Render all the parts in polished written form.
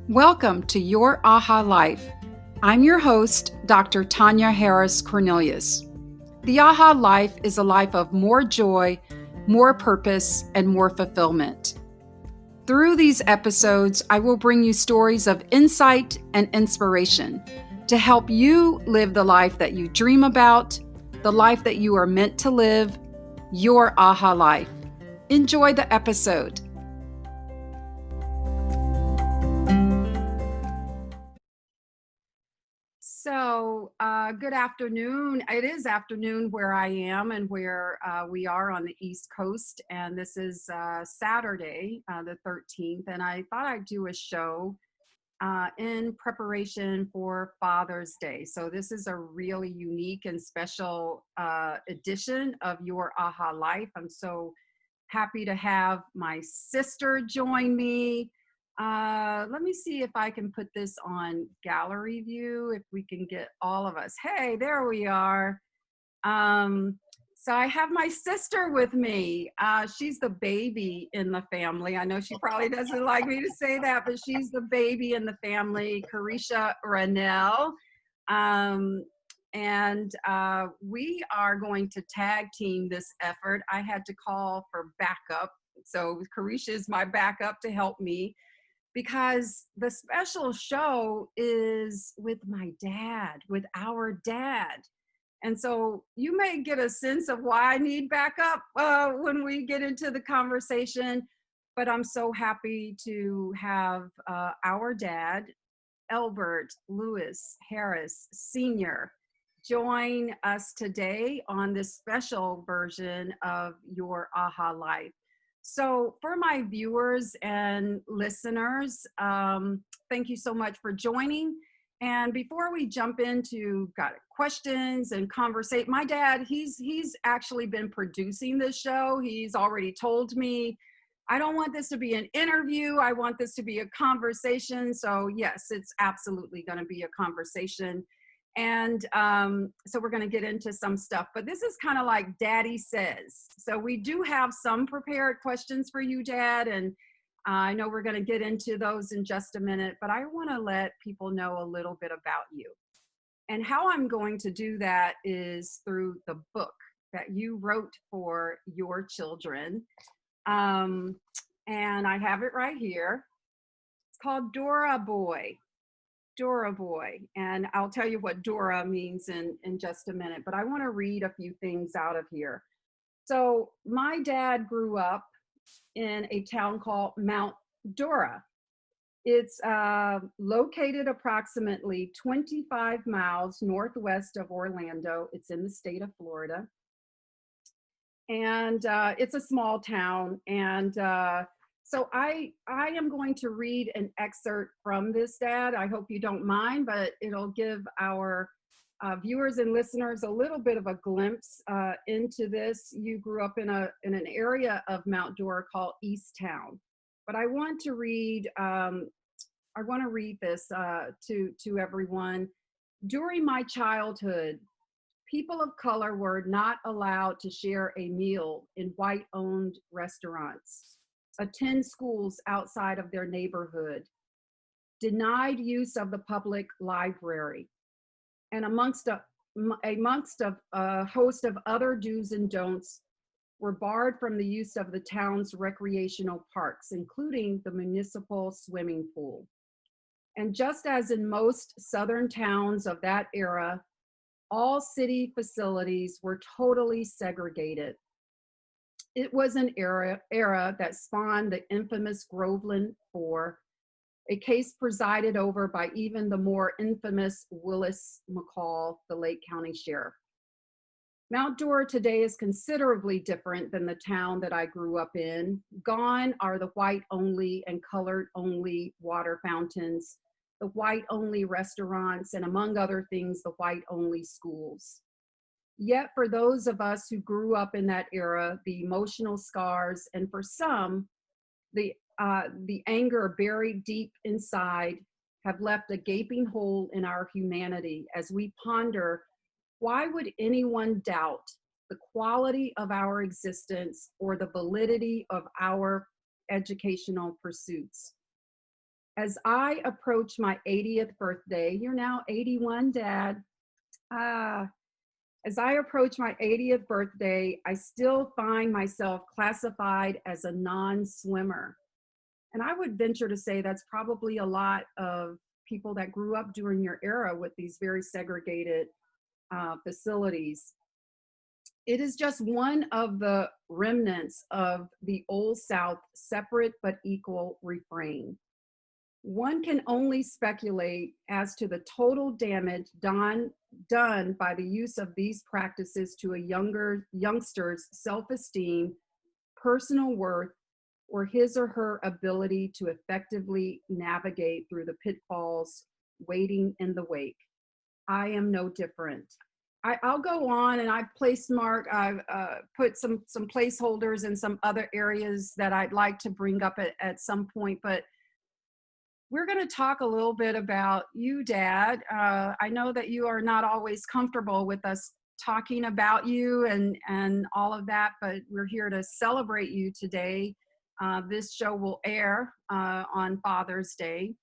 Welcome to Your Aha Life. I'm your host, Dr. Tanya Harris Cornelius. The Aha Life is a life of more joy, more purpose, and more fulfillment. Through these episodes, I will bring you stories of insight and inspiration to help you live the life that you dream about, the life that you are meant to live, your Aha Life. Enjoy the episode. Good afternoon. It is afternoon where I am and where we are on the East Coast. And this is Saturday, the 13th. And I thought I'd do a show in preparation for Father's Day. So this is a really unique and special edition of Your Aha Life. I'm so happy to have my sister join me. Let me see if I can put this on gallery view, if we can get all of us. Hey, there we are. So I have my sister with me. She's the baby in the family. I know she probably doesn't like me to say that, but she's the baby in the family, Kerisha Harris. We are going to tag team this effort. I had to call for backup. So Kerisha is my backup to help me, because the special show is with my dad, with our dad. And so you may get a sense of why I need backup when we get into the conversation, but I'm so happy to have our dad, Albert Lewis Harris Sr., join us today on this special version of Your Aha Life. So for my viewers and listeners, thank you so much for joining. And before we jump into questions and conversation, my dad, he's actually been producing this show. He's already told me, I don't want this to be an interview. I want this to be a conversation. So yes, it's absolutely going to be a conversation. And so we're going to get into some stuff, but this is kind of like Daddy says. So we do have some prepared questions for you, Dad, and I know we're going to get into those in just a minute, but I want to let people know a little bit about you. And how I'm going to do that is through the book that you wrote for your children. And I have it right here. It's called Dora Boy. Dora Boy. And I'll tell you what Dora means in just a minute, but I want to read a few things out of here. So my dad grew up in a town called Mount Dora. It's located approximately 25 miles northwest of Orlando. It's in the state of Florida. And it's a small town. And so I am going to read an excerpt from this, Dad. I hope you don't mind, but it'll give our viewers and listeners a little bit of a glimpse into this. You grew up in an area of Mount Dora called East Town. But I want to read this to everyone. During my childhood, people of color were not allowed to share a meal in white-owned restaurants, attend schools outside of their neighborhood, denied use of the public library, and amongst a host of other do's and don'ts, were barred from the use of the town's recreational parks, including the municipal swimming pool. And just as in most southern towns of that era, all city facilities were totally segregated. It was an era that spawned the infamous Groveland Four, a case presided over by even the more infamous Willis McCall, the Lake County Sheriff. Mount Dora today is considerably different than the town that I grew up in. Gone are the white-only and colored-only water fountains, the white-only restaurants, and among other things, the white-only schools. Yet for those of us who grew up in that era, the emotional scars, and for some, the anger buried deep inside, have left a gaping hole in our humanity as we ponder, why would anyone doubt the quality of our existence or the validity of our educational pursuits? As I approach my 80th birthday, you're now 81, Dad. Ah, as I approach my 80th birthday, I still find myself classified as a non-swimmer. And I would venture to say that's probably a lot of people that grew up during your era with these very segregated facilities. It is just one of the remnants of the Old South separate but equal refrain. One can only speculate as to the total damage done by the use of these practices to a youngster's self-esteem, personal worth, or his or her ability to effectively navigate through the pitfalls waiting in the wake. I am no different. I'll go on, and I've I've put some placeholders in some other areas that I'd like to bring up at some point, but we're going to talk a little bit about you, Dad. I know that you are not always comfortable with us talking about you and all of that, but we're here to celebrate you today. This show will air on Father's Day.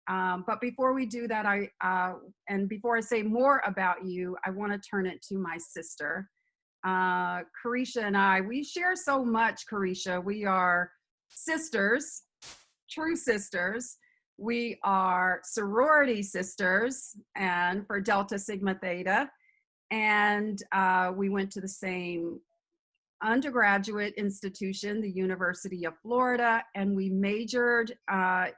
But before we do that, and before I say more about you, I want to turn it to my sister. Kerisha and I, we share so much, Kerisha. We are sisters, true sisters. We are sorority sisters, and for Delta Sigma Theta. And we went to the same undergraduate institution, the University of Florida, and we majored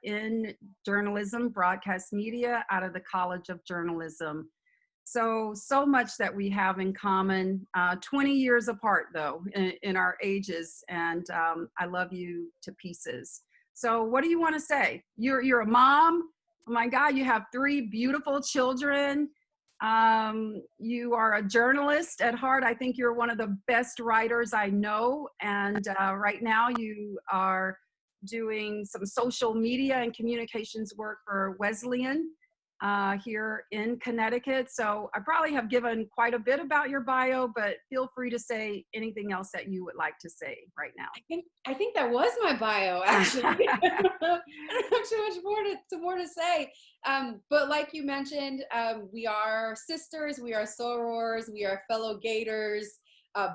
in journalism, broadcast media out of the College of Journalism. So much that we have in common, 20 years apart though, in our ages, and I love you to pieces. So what do you want to say? You're a mom. Oh my God, you have 3 beautiful children. You are a journalist at heart. I think you're one of the best writers I know. And right now you are doing some social media and communications work for Wesleyan here in Connecticut. So I probably have given quite a bit about your bio, but feel free to say anything else that you would like to say right now. I think that was my bio, actually. I don't have too much more to say. But like you mentioned, we are sisters, we are sorors, we are fellow Gators,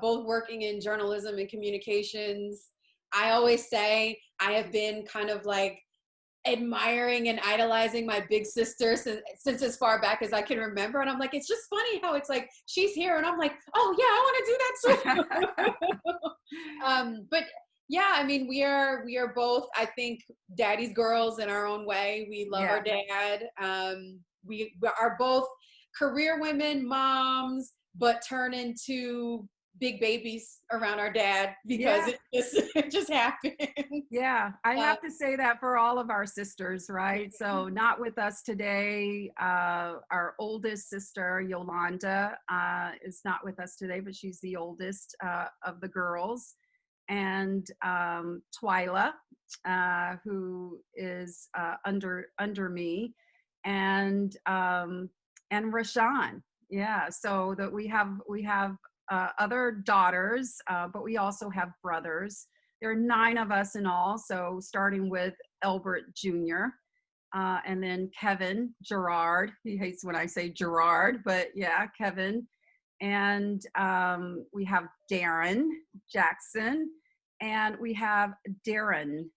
both working in journalism and communications. I always say I have been kind of like admiring and idolizing my big sister since as far back as I can remember. And I'm like, it's just funny how it's like, she's here. And I'm like, oh yeah, I want to do that too. But yeah, I mean, we are both, I think, daddy's girls in our own way. We love our dad. We are both career women, moms, but turn into big babies around our dad because it just happened. Yeah, I have to say that for all of our sisters, right? So not with us today. Our oldest sister, Yolanda, is not with us today, but she's the oldest of the girls. And Twyla, who is under me, and Rashawn. Yeah, so that we have other daughters, but we also have brothers. There are 9 of us in all, so starting with Elbert Jr., and then Kevin Gerard. He hates when I say Gerard, but yeah, Kevin. And we have Darren Jackson, and we have Darren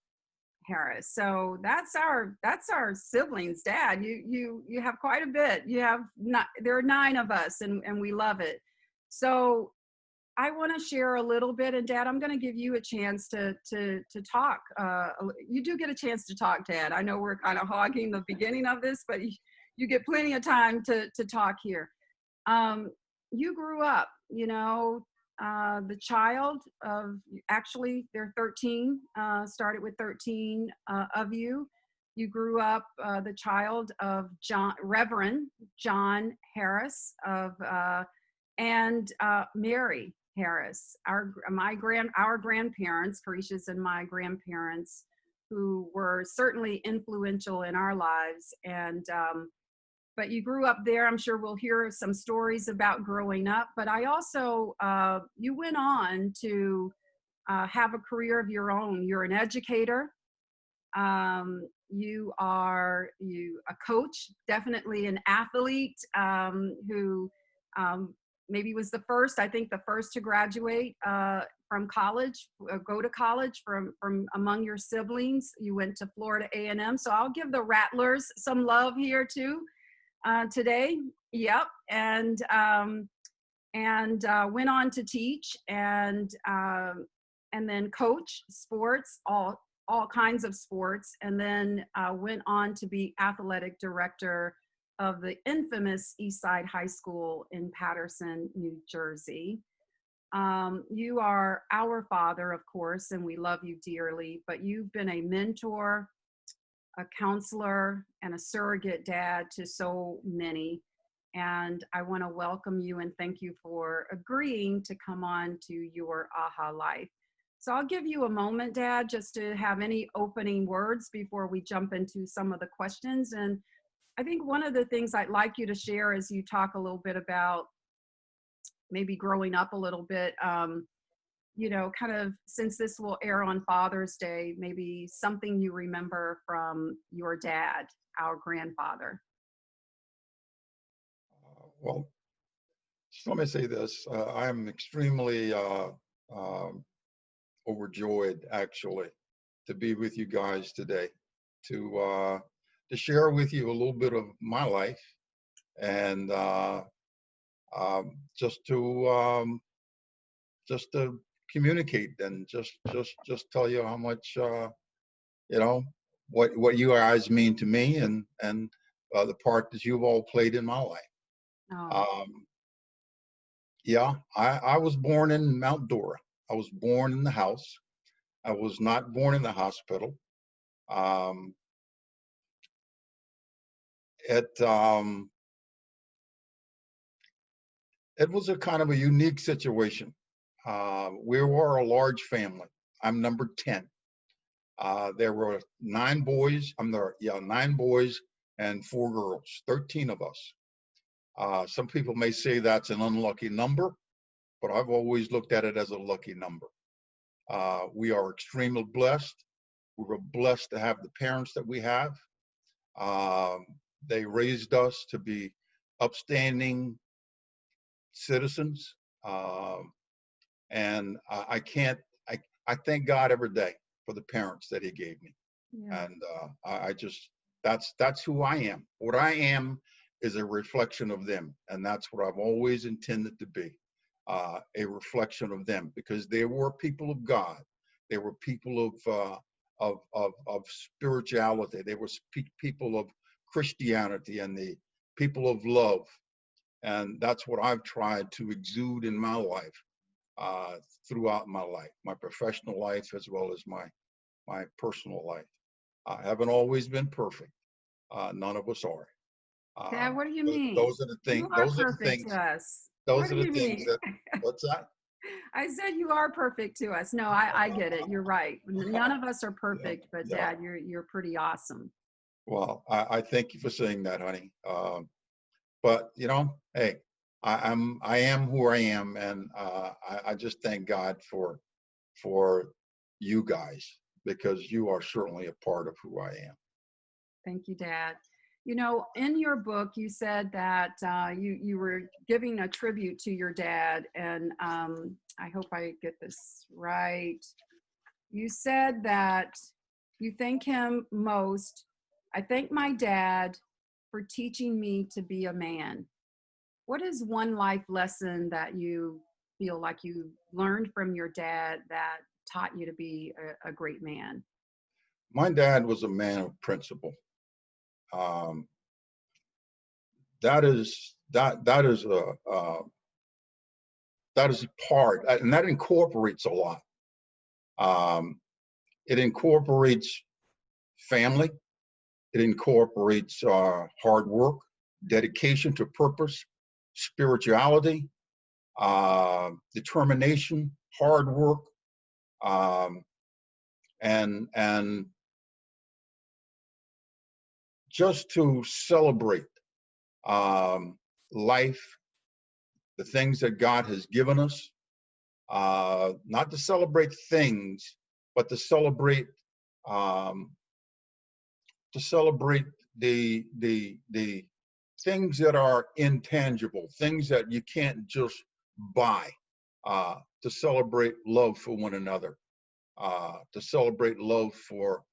Harris. So that's our siblings, Dad. You have quite a bit. There are 9 of us, and we love it. So I want to share a little bit, and Dad, I'm going to give you a chance to talk. You do get a chance to talk, Dad. I know we're kind of hogging the beginning of this, but you get plenty of time to talk here. You grew up, the child of, actually there are 13, started with 13 of you. You grew up the child of Reverend John Harris and Mary Harris, our grandparents, Kerisha's and my grandparents, who were certainly influential in our lives. And but you grew up there. I'm sure we'll hear some stories about growing up. But I also, you went on to have a career of your own. You're an educator. You are a coach, definitely an athlete, who maybe was the first, I think the first to graduate from college, go to college from among your siblings. You went to Florida A&M. So I'll give the Rattlers some love here too today. Yep. And went on to teach and then coach sports, all kinds of sports, and then went on to be athletic director of the infamous Eastside High School in Paterson, New Jersey. You are our father, of course, and we love you dearly, but you've been a mentor, a counselor, and a surrogate dad to so many. And I want to welcome you and thank you for agreeing to come on to your AHA Life. So I'll give you a moment, Dad, just to have any opening words before we jump into some of the questions. And I think one of the things I'd like you to share is you talk a little bit about maybe growing up a little bit, kind of, since this will air on Father's Day, maybe something you remember from your dad, our grandfather. Well, just let me say this. I'm extremely overjoyed, actually, to be with you guys today, to share with you a little bit of my life, and just to communicate and just tell you how much what you guys mean to me, and the part that you've all played in my life. Oh. Yeah, I was born in Mount Dora. I was born in the house. I was not born in the hospital. It was a kind of a unique situation. We were a large family. I'm number 10. There were 9 boys. 9 boys and 4 girls. 13 of us. Some people may say that's an unlucky number, but I've always looked at it as a lucky number. We are extremely blessed. We were blessed to have the parents that we have. They raised us to be upstanding citizens, and I thank God every day for the parents that He gave me. Yeah. And that's who I am. What I am is a reflection of them, and that's what I've always intended to be, a reflection of them, because they were people of God. They were people of spirituality. They were people of Christianity, and the people of love. And that's what I've tried to exude in my life, throughout my life, my professional life as well as my personal life. I haven't always been perfect. None of us are. Dad, what do you mean? Those are the things. You are perfect to us. Those are the things that. What's that? I said you are perfect to us. No, I get it. You're right. None of us are perfect, but Dad, you're pretty awesome. Well, I thank you for saying that, honey. But hey, I am who I am, and I just thank God for you guys, because you are certainly a part of who I am. Thank you, Dad. In your book, you said that you were giving a tribute to your dad, and I hope I get this right. You said that you thank him most. I thank my dad for teaching me to be a man. What is one life lesson that you feel like you learned from your dad that taught you to be a great man? My dad was a man of principle. That is a part, and that incorporates a lot. It incorporates family. It incorporates hard work, dedication to purpose, spirituality, determination, hard work, and just to celebrate life, the things that God has given us, not to celebrate things, but to celebrate to celebrate the things that are intangible, things that you can't just buy, to celebrate love for one another, to celebrate love for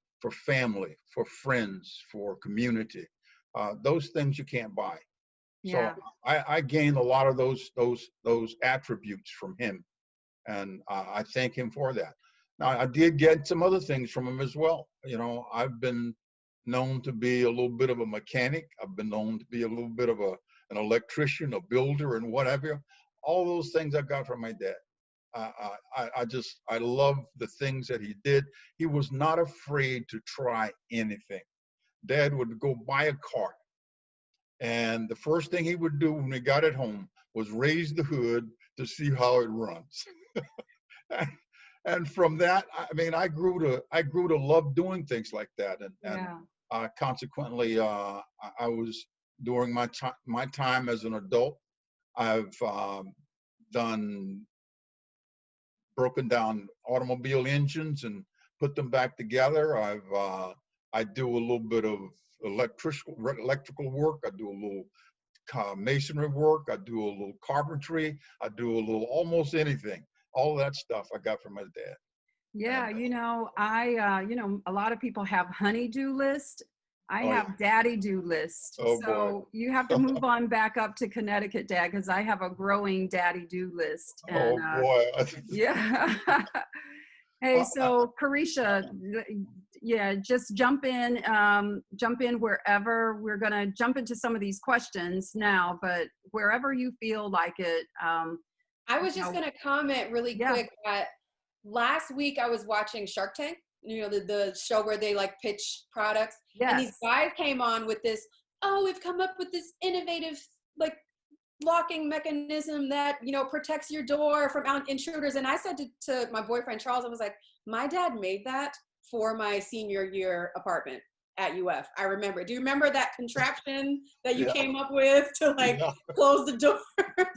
family, for friends, for community. Those things you can't buy. So Yeah. I gained a lot of those attributes from him, and I thank him for that. Now I did get some other things from him as well. You know, I've been known to be a little bit of a mechanic. I've been known to be a little bit of an electrician, a builder, and whatever. All those things I got from my dad. I love the things that he did. He was not afraid to try anything. Dad would go buy a car, and the first thing he would do when he got it home was raise the hood to see how it runs. And from that, I mean, I grew to love doing things like that, and Yeah. consequently, I was during my time as an adult, I've done broken down automobile engines and put them back together. I do a little bit of electrical work. I do a little masonry work. I do a little carpentry. I do a little almost anything. All that stuff I got from my dad. Yeah, And a lot of people have honey-do list. I oh yeah, have daddy-do list. oh boy, So you have to move on back up to Connecticut, Dad, because I have a growing daddy-do list. And oh boy. yeah. Hey, Well, so Kerisha, yeah, just jump in wherever. We're gonna jump into some of these questions now, but wherever you feel like it. I was just going to comment really Yeah. quick that last week I was watching Shark Tank, you know, the show where they like pitch products. And these Yes. guys came on with this, oh, we've come up with this innovative, like, locking mechanism that, you know, protects your door from intruders. And I said to my boyfriend, Charles, I was like, my dad made that for my senior year apartment at UF. I remember. Do you remember that contraption that you yeah, came up with to like yeah. close the door?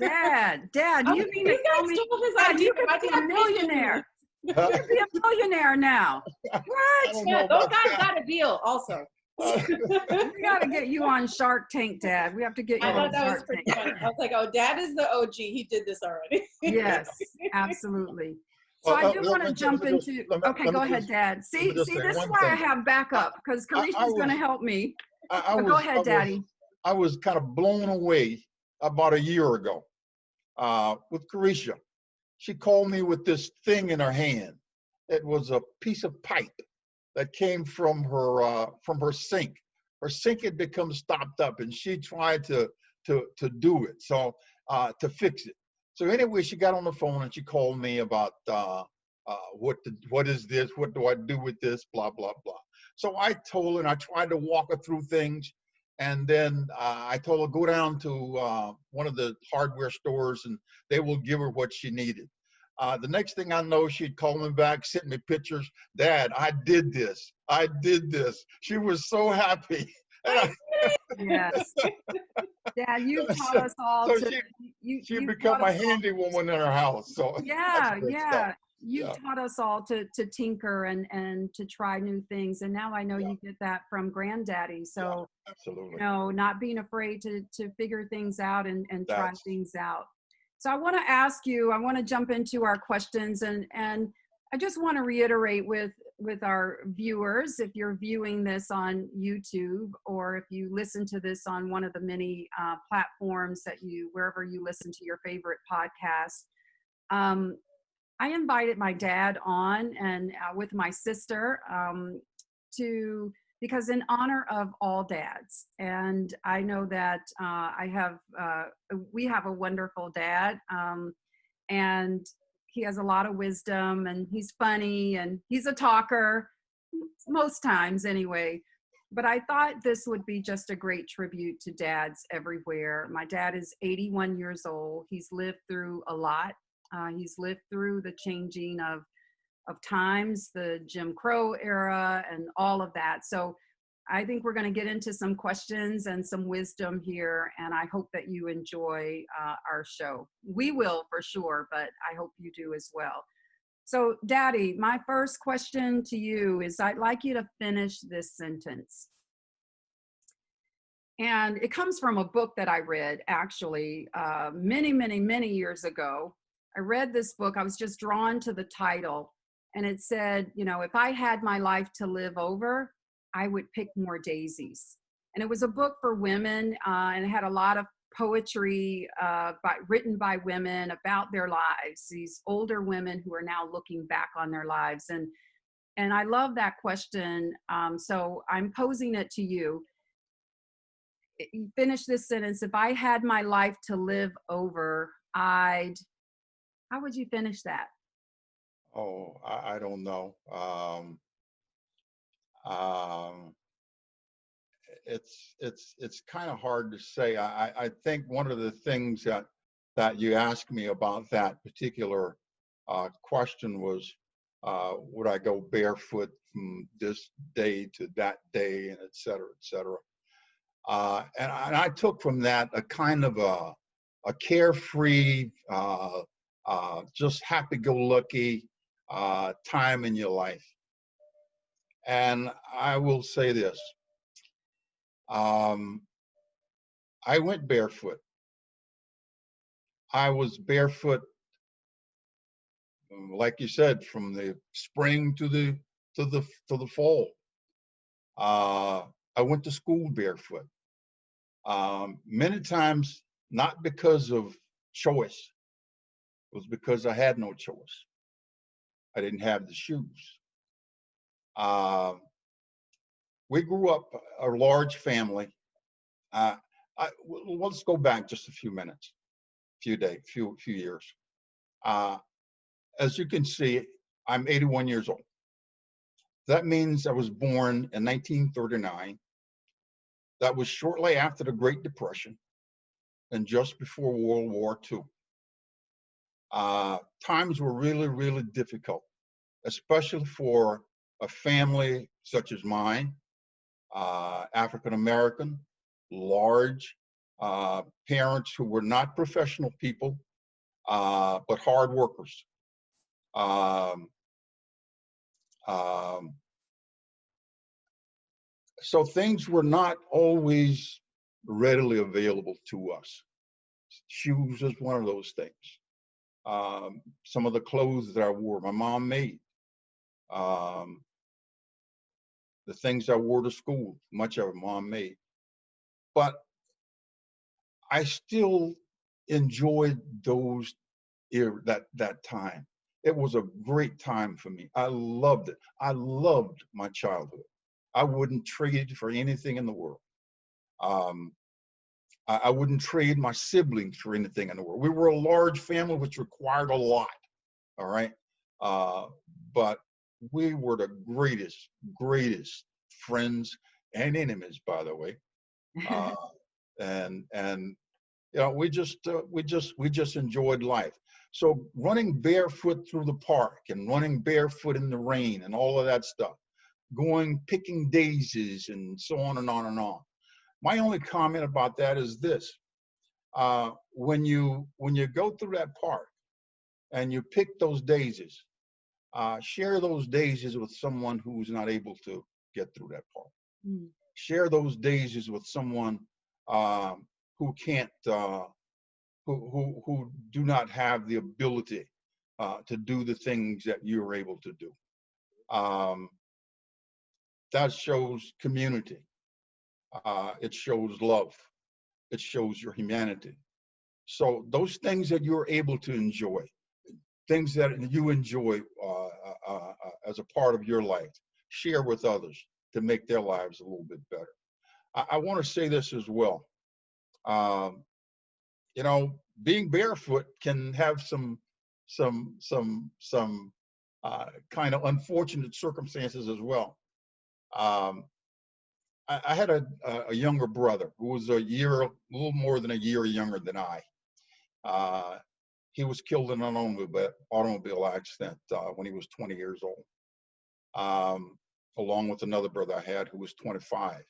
Dad, I you was mean like, to this tell guy me, stole his Dad, idea. you My could be a dad made millionaire? You I could be a millionaire now. What? don't know Yeah, those about guys that. got a deal also. We got to get you on Shark Tank, Dad. We have to get you I on thought that was Shark pretty Tank. funny. I was like, oh, dad is the OG. He did this already. Yes, absolutely. So Well, I do want to jump let me just into, let me, okay, let me go ahead, just Dad. let me See, just say this is one why I thing. have I, backup, because I Carisha's going to was help me. I But go was ahead, Daddy. I was kind of blown away about a year ago with Kerisha. She called me with this thing in her hand. It was a piece of pipe that came from her sink. Her sink had become stopped up, and she tried to do it, so to fix it. So anyway, she got on the phone and she called me about what is this? What do I do with this? Blah blah blah. So I told her, and I tried to walk her through things, and then I told her go down to one of the hardware stores, and they will give her what she needed. The next thing I know, she'd call me back, send me pictures. Dad, I did this. I did this. She was so happy. And Yes. Dad, you've taught so us all so to, she you've become taught a us all. handy woman in her house. So that's Yeah, great stuff. yeah. You've Yeah, taught us all to tinker and to try new things. And now I know yeah, you get that from Granddaddy. yeah, So, absolutely. not being afraid to figure things out and try That's things out. So I want to ask you, I want to jump into our questions, and I just want to reiterate with our viewers, if you're viewing this on YouTube, or if you listen to this on one of the many platforms wherever you listen to your favorite podcast. I invited my dad on, and with my sister, because in honor of all dads, and I know that we have a wonderful dad, and he has a lot of wisdom, and he's funny, and he's a talker most times anyway. But I thought this would be just a great tribute to dads everywhere. My dad is 81 years old. He's lived through a lot. He's lived through the changing of times, the Jim Crow era, and all of that. So I think we're going to get into some questions and some wisdom here, and I hope that you enjoy our show. We will for sure, but I hope you do as well. So, Daddy, my first question to you is, I'd like you to finish this sentence. And it comes from a book that I read actually many, many, many years ago. I read this book. I was just drawn to the title. And it said, you know, if I had my life to live over, I would pick more daisies. And it was a book for women, and it had a lot of poetry written by women about their lives, these older women who are now looking back on their lives. And I love that question. So I'm posing it to you. Finish this sentence. If I had my life to live over, how would you finish that? Oh, I don't know. Um, it's kind of hard to say. I think one of the things that you asked me about that particular question was, would I go barefoot from this day to that day, and et cetera, et cetera. And I took from that a kind of a carefree, just happy-go-lucky time in your life. And I will say this. I went barefoot. I was barefoot, like you said, from the spring to the fall. I went to school barefoot. Many times, not because of choice, it was because I had no choice. I didn't have the shoes. We grew up a large family. Let's go back just a few minutes, few years. As you can see, I'm 81 years old. That means I was born in 1939. That was shortly after the Great Depression and just before World War II. Times were really, really difficult, especially for a family such as mine, African American, large, parents who were not professional people, but hard workers. So things were not always readily available to us. Shoes is one of those things. Some of the clothes that I wore, my mom made. The things I wore to school, much of it mom made. But I still enjoyed that time. It was a great time for me. I loved it. I loved my childhood. I wouldn't trade it for anything in the world. I wouldn't trade my siblings for anything in the world. We were a large family, which required a lot. All right. But we were the greatest friends and enemies, by the way. And you know, we just enjoyed life. So running barefoot through the park and running barefoot in the rain and all of that stuff, picking daisies and so on and on and on. My only comment about that is this: when you go through that park and you pick those daisies, share those daisies with someone who's not able to get through that park. Mm. Share those daisies with someone who can't, who do not have the ability to do the things that you're able to do. That shows community. It shows love. It shows your humanity. So those things that you're able to enjoy, things that you enjoy as a part of your life, share with others to make their lives a little bit better. I want to say this as well. You know, being barefoot can have some kind of unfortunate circumstances as well. I had a younger brother who was a little more than a year younger than I. He was killed in an automobile accident when he was 20 years old, along with another brother I had who was 25.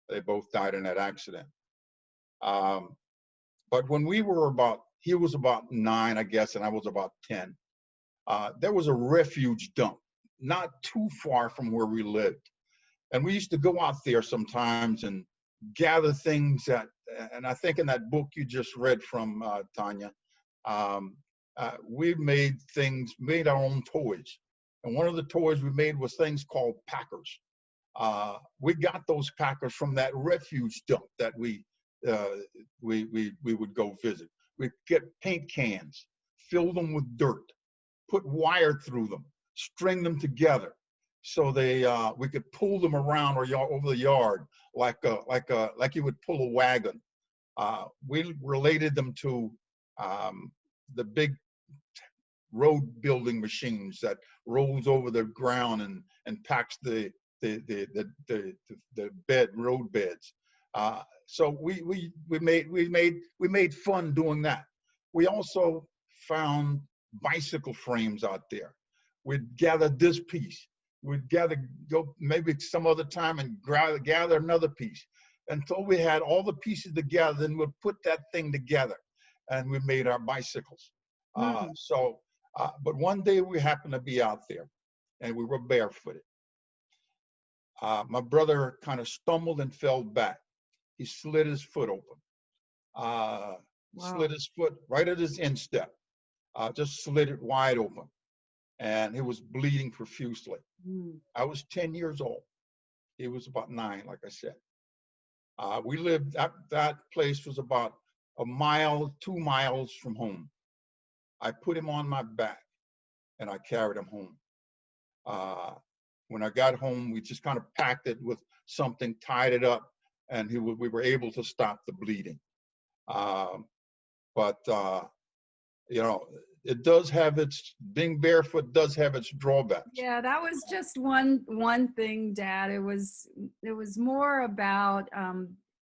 They both died in that accident. But when he was about 9, I guess, and I was about 10, there was a refuge dump not too far from where we lived. And we used to go out there sometimes and gather things that, and I think in that book you just read from Tanya, we made our own toys. And one of the toys we made was things called packers. We got those packers from that refuge dump that we would go visit. We'd get paint cans, fill them with dirt, put wire through them, string them together, so we could pull them around or over the yard like you would pull a wagon. We related them to the big road building machines that rolls over the ground and packs the road beds. So we made fun doing that. We also found bicycle frames out there. We'd gather this piece. We'd go maybe some other time and gather another piece until we had all the pieces together. Then we'd put that thing together, and we made our bicycles. But one day we happened to be out there, and we were barefooted. My brother kind of stumbled and fell back. He slid his foot open. Slid his foot right at his instep. Just slid it wide open, and he was bleeding profusely. I was 10 years old. He was about 9, like I said. We lived, that place was about 2 miles from home. I put him on my back and I carried him home. When I got home, we just kind of packed it with something, tied it up, and we were able to stop the bleeding. It does have being barefoot does have its drawbacks. Yeah, that was just one thing, Dad. It was more about,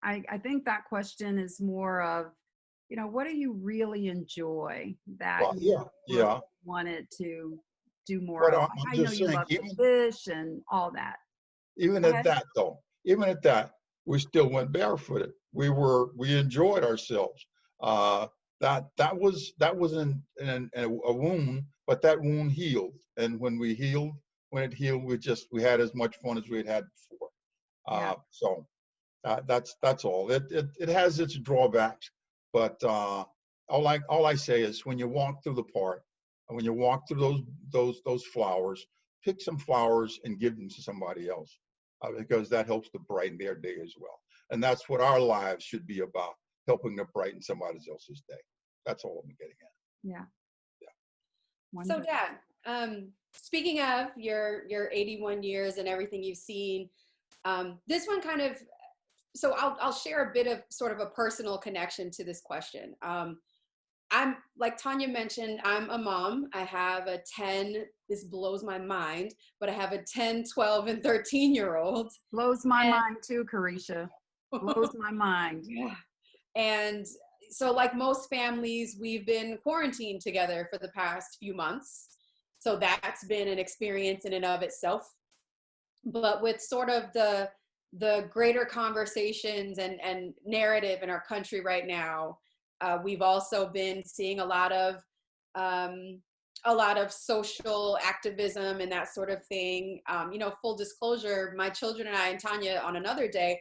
I think that question is more of, what do you really enjoy that wanted to do more of? I know you love to fish and all that. Even at that, we still went barefooted. We enjoyed ourselves. That was a wound, but that wound healed. And when it healed, we had as much fun as we had before. So that's all. It has its drawbacks, but all I say is when you walk through the park, and when you walk through those flowers, pick some flowers and give them to somebody else, because that helps to brighten their day as well. And that's what our lives should be about, helping to brighten somebody else's day. That's all I'm getting at. Yeah. So Dad, speaking of your 81 years and everything you've seen, this one kind of, so I'll share a bit of sort of a personal connection to this question. I'm, like Tanya mentioned, I'm a mom. I have a 10, this blows my mind, but I have a 10, 12, and 13-year-old. Blows my mind too, Kerisha. Blows my mind. Yeah. And so like most families, we've been quarantined together for the past few months. So that's been an experience in and of itself. But with sort of the greater conversations and narrative in our country right now, we've also been seeing a lot of social activism and that sort of thing. Full disclosure, my children and I, and Tanya on another day,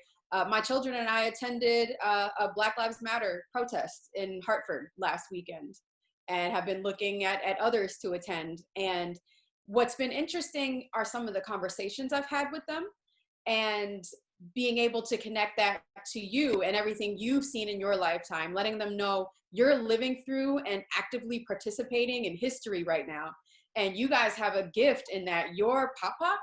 my children and I attended a Black Lives Matter protest in Hartford last weekend, and have been looking at others to attend. And what's been interesting are some of the conversations I've had with them, and being able to connect that to you and everything you've seen in your lifetime, letting them know you're living through and actively participating in history right now. And you guys have a gift in that your papa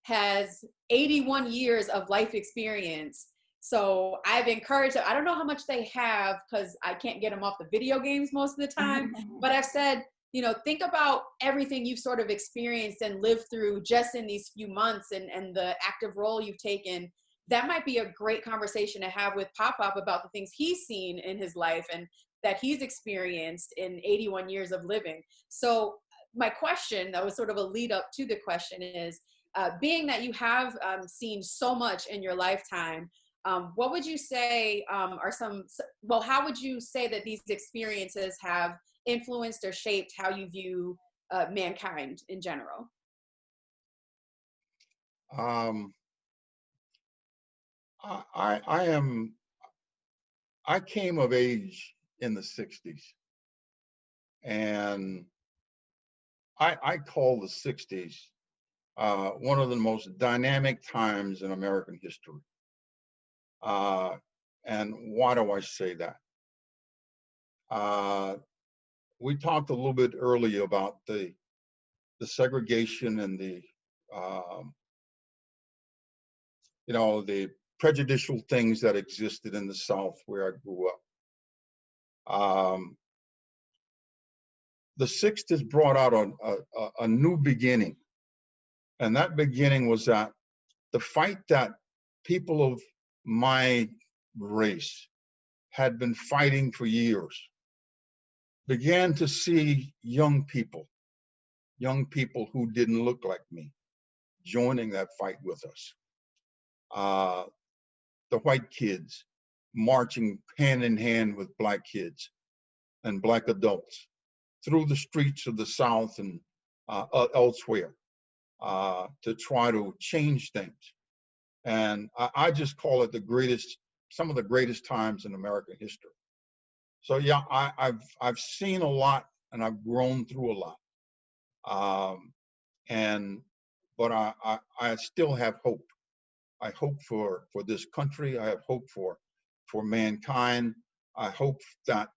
has 81 years of life experience. So I've encouraged them. I don't know how much they have because I can't get them off the video games most of the time, but I've said, think about everything you've sort of experienced and lived through just in these few months, and the active role you've taken. That might be a great conversation to have with Pop-Pop about the things he's seen in his life and that he's experienced in 81 years of living. So my question, that was sort of a lead up to the question, is being that you have seen so much in your lifetime, what would you say how would you say that these experiences have influenced or shaped how you view mankind in general? I am. I came of age in the '60s, and I call the '60s one of the most dynamic times in American history. Uh, and why do I say that? Uh, we talked a little bit earlier about the segregation and the um, the prejudicial things that existed in the South where I grew up. Um, the '60s brought out a new beginning, and that beginning was that the fight that people of my race had been fighting for years began to see young people who didn't look like me, joining that fight with us. Uh, the white kids marching hand in hand with black kids and black adults through the streets of the South and elsewhere to try to change things. And I just call it some of the greatest times in American history. So yeah, I've seen a lot and I've grown through a lot. And but I still have hope. I hope for this country. I have hope for mankind. I hope that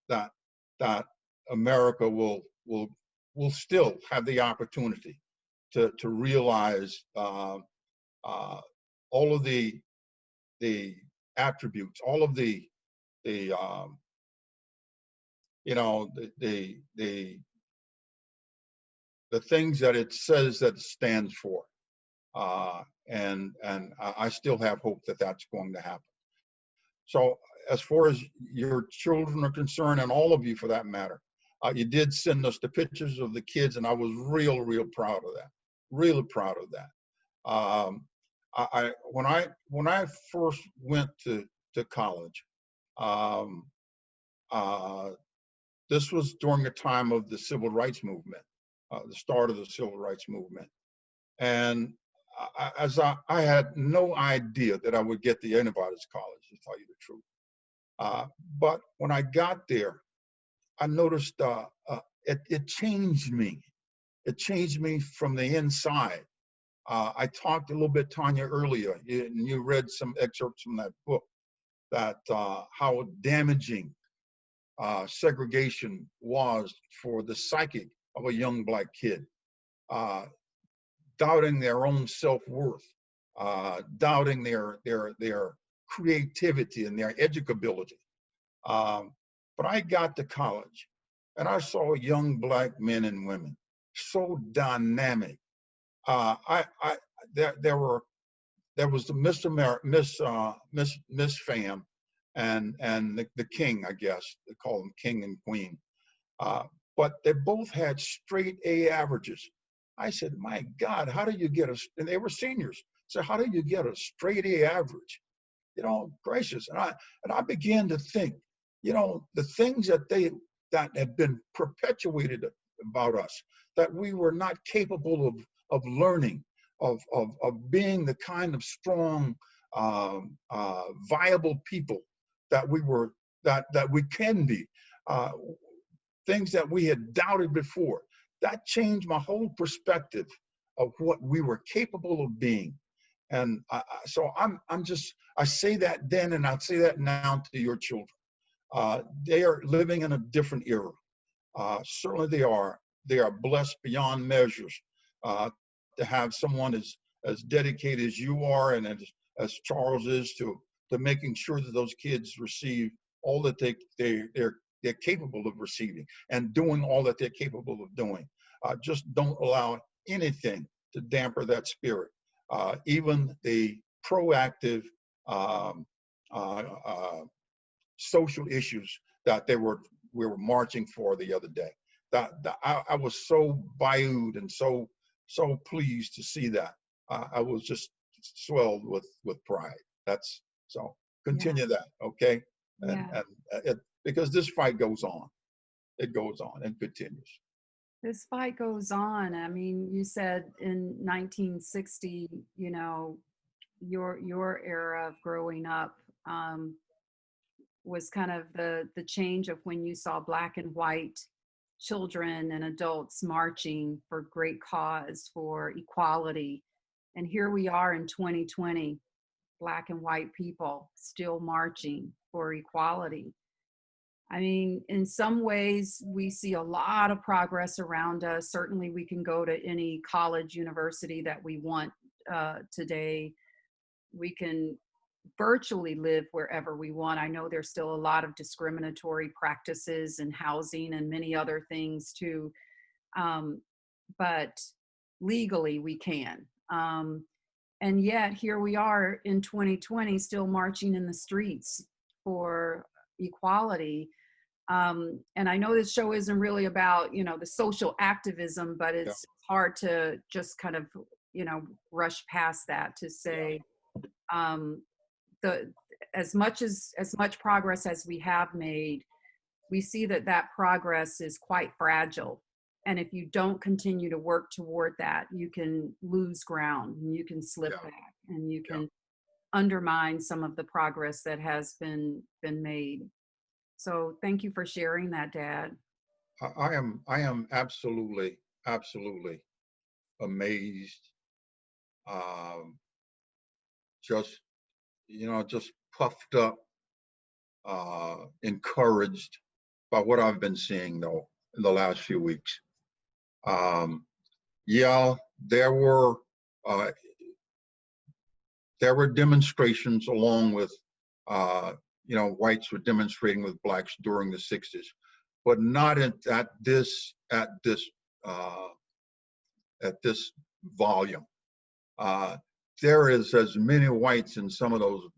America will still have the opportunity to realize all of the attributes, all of the the things that it says that it stands for. And I still have hope that that's going to happen. So as far as your children are concerned, and all of you for that matter, you did send us the pictures of the kids, and I was real proud of that. Really proud of that. When I first went to college, um, uh, this was during the time of the civil rights movement, the start of the civil rights movement. And I had no idea that I would get to anybody's college, to tell you the truth. But when I got there, I noticed it changed me. It changed me from the inside. I talked a little bit, Tanya, earlier, and you read some excerpts from that book, that how damaging segregation was for the psyche of a young black kid. Doubting their own self-worth, doubting their creativity and their educability. But I got to college and I saw young black men and women so dynamic. There was the Miss Fam and the King, I guess they call them King and Queen. But they both had straight A averages. I said, my God, how do you get and they were seniors. So how do you get a straight A average? Gracious. And I began to think, the things that have been perpetuated about us, that we were not capable of learning, of being the kind of strong, viable people that we can be. Things that we had doubted before. That changed my whole perspective of what we were capable of being. And so I say that then, and I say that now to your children. They are living in a different era. Certainly they are. They are blessed beyond measures to have someone as dedicated as you are and as Charles is to making sure that those kids receive all that they're capable of receiving and doing all that they're capable of doing. Just don't allow anything to damper that spirit. Even the proactive social issues that we were marching for the other day. I was so bayoued and so pleased to see that. I was just swelled with pride. That's so. Continue that, okay? And because this fight goes on. It goes on and continues. This fight goes on. I mean, you said in 1960, your era of growing up was kind of the change of when you saw black and white children and adults marching for great cause, for equality. And here we are in 2020, black and white people still marching for equality. I mean, in some ways, we see a lot of progress around us. Certainly, we can go to any college, university that we want today. We can virtually live wherever we want. I know there's still a lot of discriminatory practices in housing and many other things too, but legally we can. And yet here we are in 2020 still marching in the streets for equality. And I know this show isn't really about, the social activism, but it's hard to just kind of, rush past that to say, as much progress as we have made, we see that progress is quite fragile. And if you don't continue to work toward that, you can lose ground and you can slip back and you can undermine some of the progress that has been made. So thank you for sharing that, Dad. I am absolutely amazed, just just puffed up, encouraged by what I've been seeing though in the last few weeks. There were demonstrations along with whites were demonstrating with blacks during the 60s, but not at this volume. There is as many whites in some of those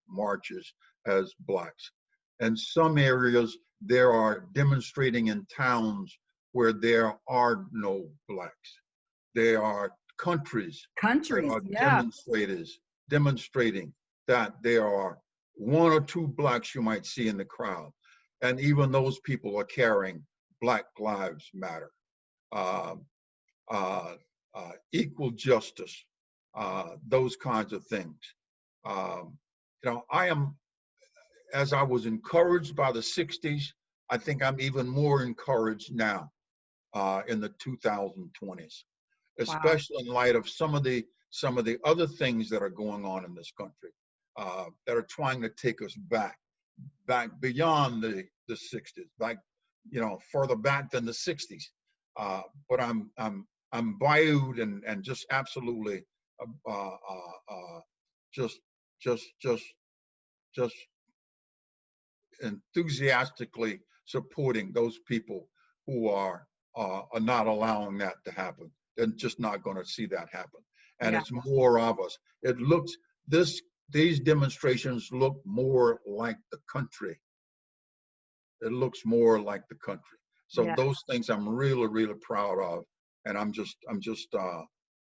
marches as blacks. In some areas, there are demonstrating in towns where there are no blacks. There are countries that are demonstrating that there are one or two blacks you might see in the crowd. And even those people are carrying Black Lives Matter, equal justice, those kinds of things. I am, as I was encouraged by the 60s, I think I'm even more encouraged now in the 2020s, especially in light of some of the other things that are going on in this country that are trying to take us back beyond the 60s, back, further back than the 60s. But I'm imbued and just absolutely just enthusiastically supporting those people who are not allowing that to happen. They're just not going to see that happen. And it's more of us. It looks, these demonstrations look more like the country. It looks more like the country. So those things I'm really, really proud of. And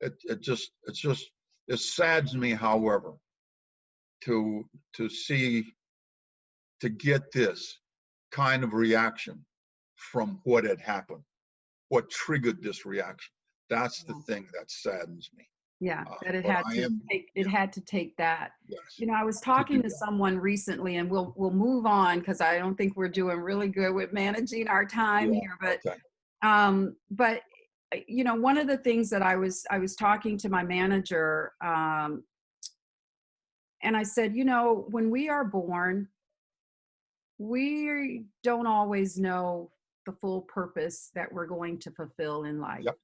it saddens me, however, to get this kind of reaction from what had happened, what triggered this reaction. That's the thing that saddens me. Yeah, that it had to take that. Yes. I was talking to someone recently, and we'll move on because I don't think we're doing really good with managing our time here. But one of the things that I was talking to my manager, and I said, when we are born, we don't always know the full purpose that we're going to fulfill in life. Yep.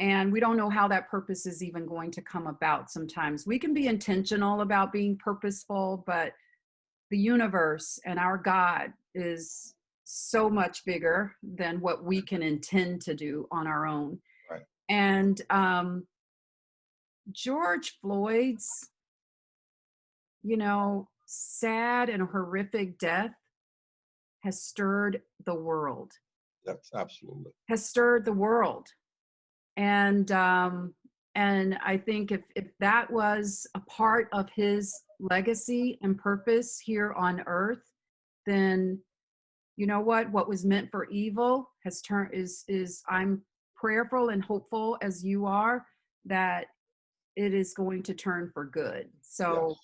And we don't know how that purpose is even going to come about sometimes. We can be intentional about being purposeful, but the universe and our God is so much bigger than what we can intend to do on our own. Right. And George Floyd's, sad and horrific death has stirred the world. That's absolutely. Has stirred the world. And I think if that was a part of his legacy and purpose here on earth, then what was meant for evil has turned is I'm prayerful and hopeful as you are that it is going to turn for good. So,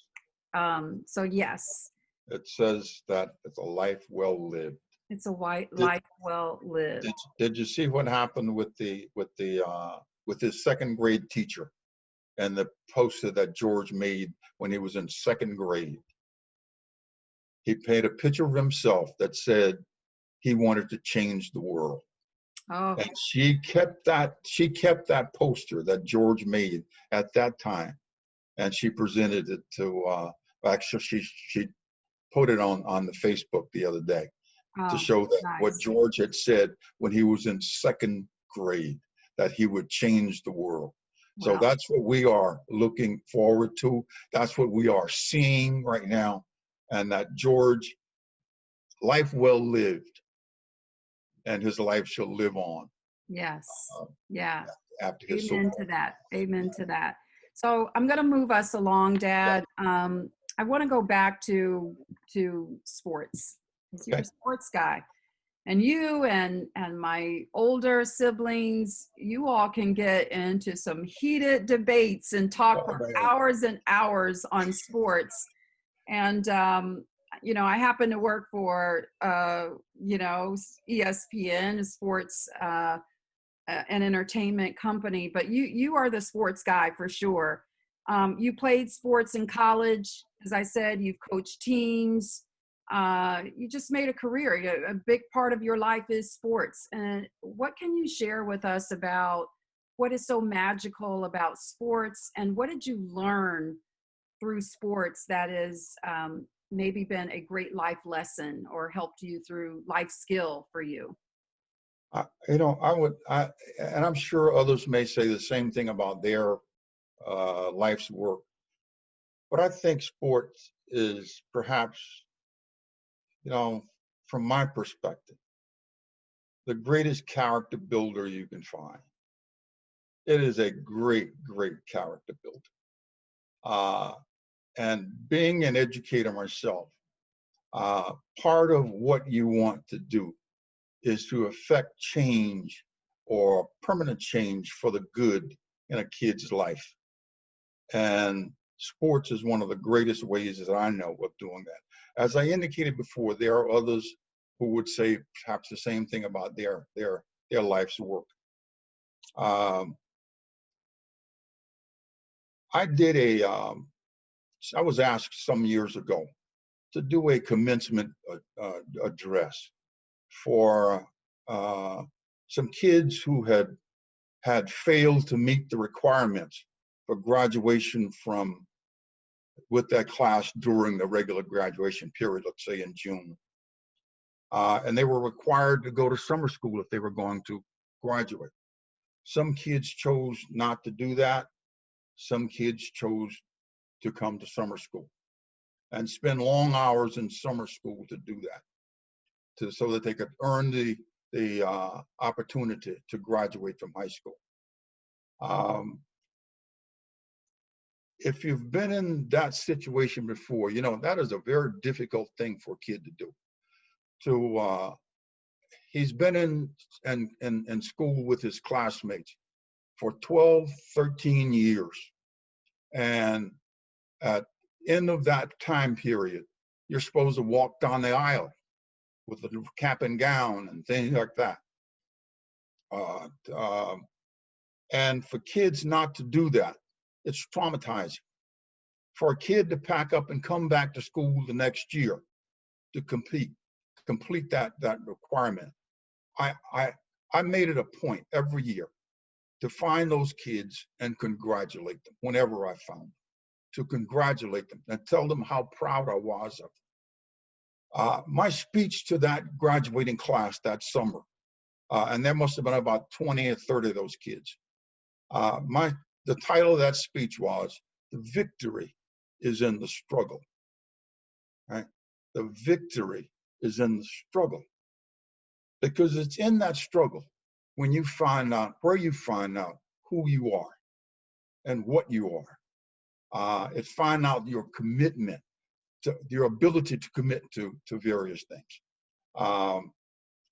Yes. so yes, It says that it's a life well lived. it's a white Did, life well lived. did you see what happened with with his second grade teacher and the poster that George made when he was in second grade? He painted a picture of himself that said he wanted to change the world. Oh, And she kept that poster that George made at that time, and she presented it to actually she put it on the Facebook the other day to oh, show that what nice. George had said when he was in second grade, that he would change the world. So Wow. that's what we are looking forward to. That's what we are seeing right now. And that George, life well lived, and his life shall live on Yes. uh, Yeah. after his Amen so-called. to that. Amen to that. So I'm going to move us along, Yeah. Dad. I want to go back to sports, because you're a Okay. sports guy, and you and my older siblings, you all can get into some heated debates and talk Oh, for man. hours and hours on sports. And I happen to work for ESPN, sports. An entertainment company, but you are the sports guy for sure. You played sports in college, as I said. You've coached teams. You just made a career. A big part of your life is sports. And what can you share with us about what is so magical about sports, and what did you learn through sports that is maybe been a great life lesson or helped you through life skill for you? And I'm sure others may say the same thing about their life's work, but I think sports is perhaps, you know, from my perspective, the greatest character builder you can find. It is a great, great character builder. Uh, and being an educator myself, part of what you want to do is to affect change or permanent change for the good in a kid's life. And sports is one of the greatest ways that I know of doing that. As I indicated before, there are others who would say perhaps the same thing about their life's work. Um, I did I was asked some years ago to do a commencement address for some kids who had failed to meet the requirements for graduation from with that class during the regular graduation period, let's say in June. And they were required to go to summer school if they were going to graduate. Some kids chose not to do that. Some kids chose to come to summer school and spend long hours in summer school to do that, so that they could earn the opportunity to graduate from high school. If you've been in that situation before, you know that is a very difficult thing for a kid to do. He's been in school with his classmates for 12, 13 years. And at end of that time period, you're supposed to walk down the aisle with a cap and gown and things like that. And for kids not to do that, it's traumatizing. For a kid to pack up and come back to school the next year to complete that requirement, I made it a point every year to find those kids and congratulate them whenever I found them, to congratulate them and tell them how proud I was of them. My speech to that graduating class that summer, and there must have been about 20 or 30 of those kids. The title of that speech was, "The Victory is in the Struggle." Right? The victory is in the struggle, because it's in that struggle when you find out who you are and what you are. It's find out your commitment, to your ability to commit to various things.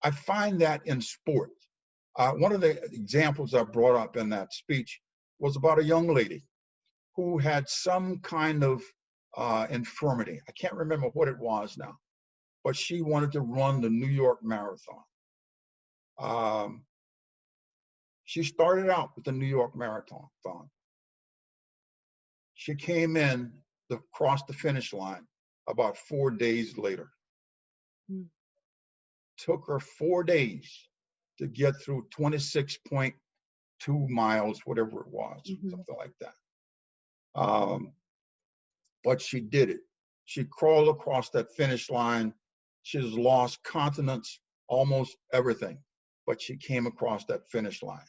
I find that in sports. One of the examples I brought up in that speech was about a young lady who had some kind of infirmity. I can't remember what it was now, but she wanted to run the New York Marathon. She started out with the New York Marathon. She came in to cross the finish line about 4 days later. Mm. Took her 4 days to get through 26.2 miles, whatever it was, something like that. But she did it. She crawled across that finish line. She's lost continence, almost everything, but she came across that finish line.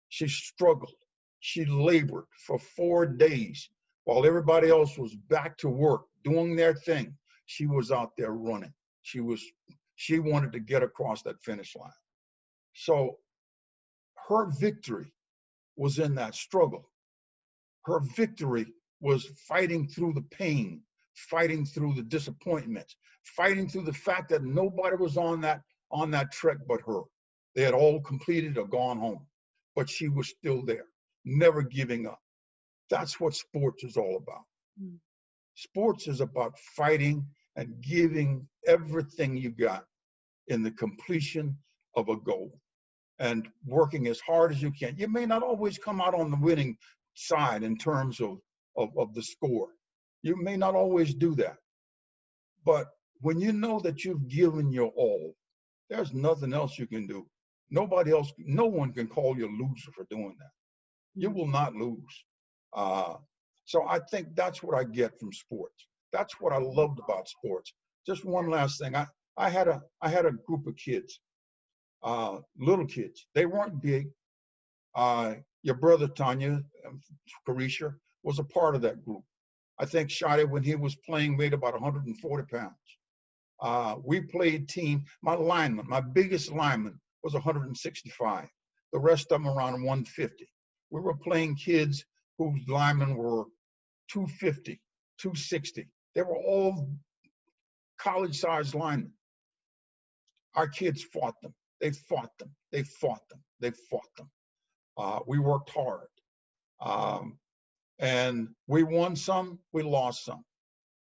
She struggled. She labored for 4 days while everybody else was back to work, doing their thing. She was out there running. She wanted to get across that finish line. So her victory was in that struggle. Her victory was fighting through the pain, fighting through the disappointment, fighting through the fact that nobody was on that trek but her. They had all completed or gone home, but she was still there, never giving up. That's what sports is all about. Mm. Sports is about fighting and giving everything you got in the completion of a goal and working as hard as you can. You may not always come out on the winning side in terms of the score. You may not always do that. But when you know that you've given your all, there's nothing else you can do. Nobody else, no one can call you a loser for doing that. You will not lose. So I think that's what I get from sports. That's what I loved about sports. Just one last thing. I had a group of kids, little kids. They weren't big. Your brother Tanya, Kerisha, was a part of that group. I think Shadi, when he was playing, weighed about 140 pounds. We played team. My biggest lineman was 165. The rest of them around 150. We were playing kids whose linemen were 250, 260. They were all college-sized linemen. Our kids fought them. They fought them. They fought them. They fought them. We worked hard. And we won some, we lost some.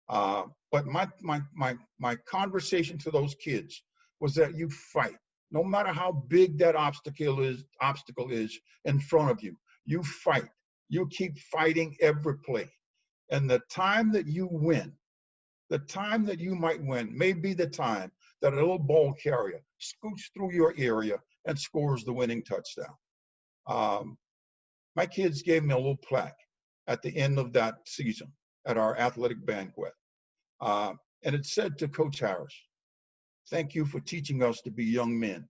But my conversation to those kids was that you fight. No matter how big that obstacle is in front of you, you fight. You keep fighting every play. And the time that you win, the time that you might win may be the time that a little ball carrier scoots through your area and scores the winning touchdown. My kids gave me a little plaque at the end of that season at our athletic banquet. And it said to Coach Harris, "Thank you for teaching us to be young men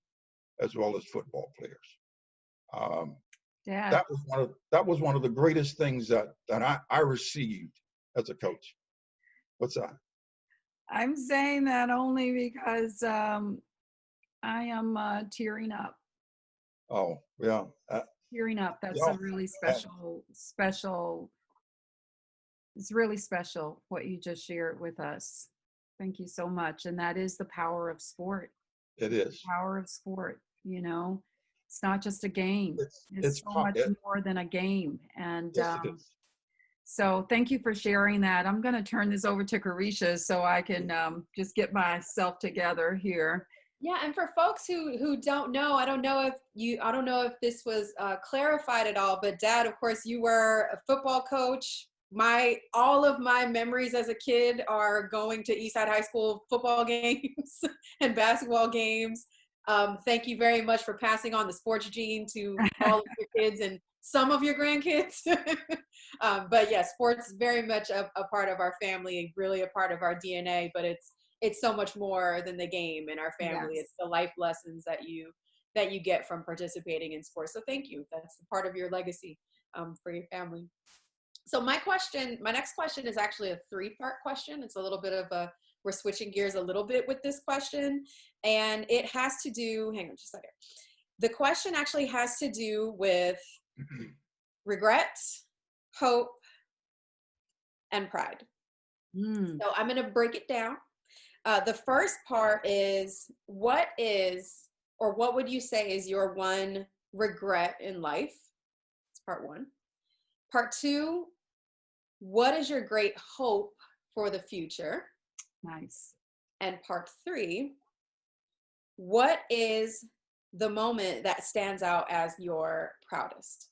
as well as football players." That was one of the greatest things that I received as a coach. What's that? I'm saying that only because I am tearing up. Oh, yeah. Tearing up. That's yeah. a really special. It's really special what you just shared with us. Thank you so much. And that is the power of sport. It is. The power of sport, you know. It's not just a game. It's so much more than a game. And yes, it is. So thank you for sharing that. I'm going to turn this over to Kerisha so I can just get myself together here. Yeah, and for folks who don't know, I don't know if this was clarified at all, but Dad, of course, you were a football coach. All of my memories as a kid are going to Eastside High School football games and basketball games. Thank you very much for passing on the sports gene to all of your kids and some of your grandkids. But yeah, sports very much a part of our family, really a part of our DNA, but it's so much more than the game in our family. Yes. It's the life lessons that you get from participating in sports. So thank you. That's part of your legacy for your family. So my next question is actually a 3-part question. It's a little bit of we're switching gears a little bit with this question, and it has to do, hang on just a second. The question actually has to do with regret, hope, and pride. So I'm going to break it down. The first part is what would you say is your one regret in life? It's part 1. Part 2, what is your great hope for the future? Nice. And part 3, what is the moment that stands out as your proudest?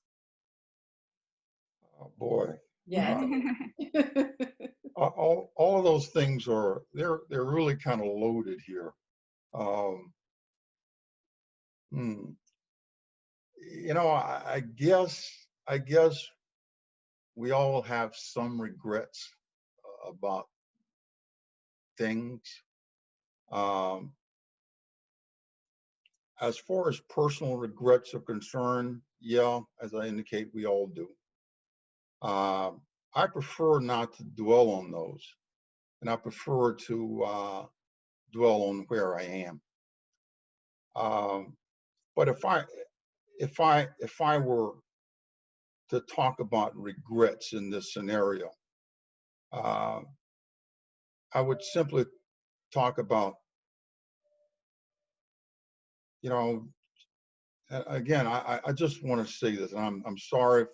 Oh, boy. Yeah. All of those things are, they're really kind of loaded here. Um, hmm. You know, I guess we all have some regrets about things. Um, as far as personal regrets are concerned, yeah, as I indicate, we all do. I prefer not to dwell on those, and I prefer to dwell on where I am. But if I were to talk about regrets in this scenario, uh, I would simply talk about, you know, again, I just want to say this, and I'm sorry